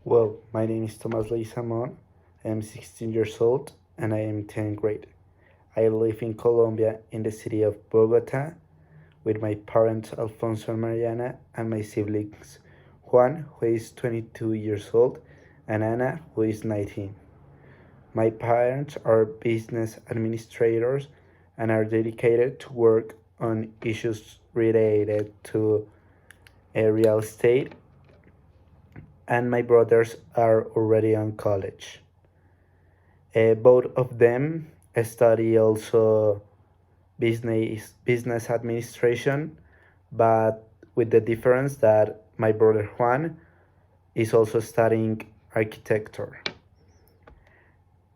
Well, my name is Thomas Leisamon. I am 16 years old and I am 10th grade. I live in Colombia in the city of Bogota with my parents Alfonso and Mariana and my siblings Juan, who is 22 years old, and Ana, who is 19. My parents are business administrators and are dedicated to work on issues related to real estate, and my brothers are already on college. Both of them study also business administration, but with the difference that my brother Juan is also studying architecture.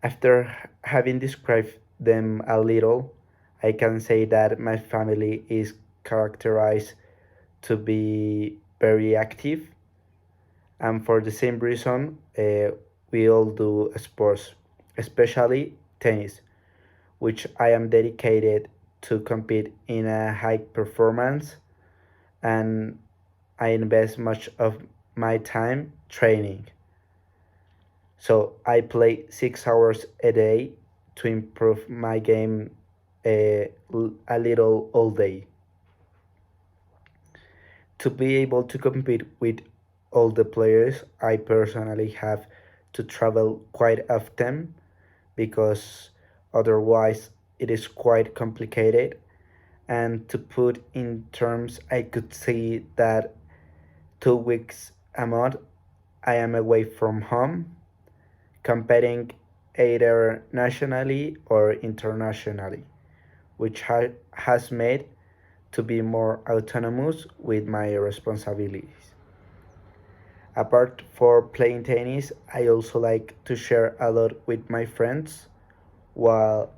After having described them a little, I can say that my family is characterized to be very active, and for the same reason, we all do sports, especially tennis, which I am dedicated to compete in a high performance, and I invest much of my time training. So I play 6 hours a day to improve my game a little all day. To be able to compete with all the players, I personally have to travel quite often because otherwise it is quite complicated. And to put in terms, I could say that 2 weeks a month I am away from home, competing either nationally or internationally, which has made to be more autonomous with my responsibilities. Apart for playing tennis, I also like to share a lot with my friends while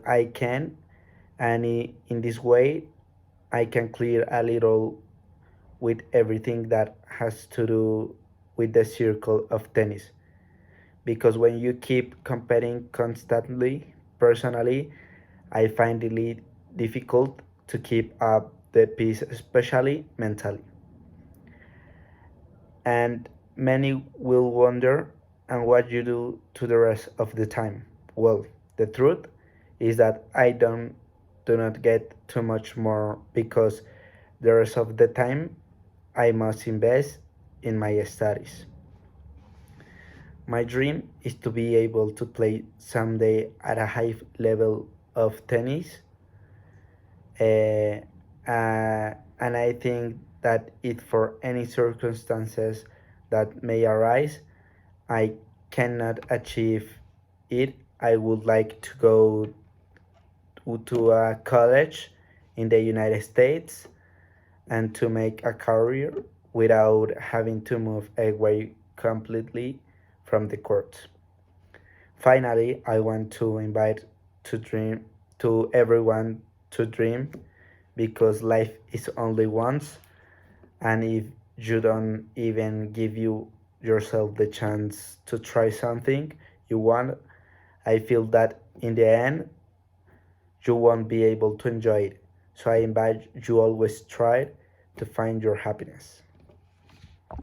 I can, and in this way I can clear a little with everything that has to do with the circle of tennis. Because when you keep competing constantly, personally, I find it difficult to keep up the pace, especially mentally. And many will wonder, and what you do to the rest of the time. Well, the truth is that I do not get too much more because the rest of the time I must invest in my studies. My dream is to be able to play someday at a high level of tennis, uh, and I think that if for any circumstances that may arise, I cannot achieve it, I would like to go to a college in the United States and to make a career without having to move away completely from the court. Finally, I want to invite to dream to everyone to dream because life is only once, and if you don't even give yourself the chance to try something you want, I feel that in the end you won't be able to enjoy it. So I invite you always try to find your happiness.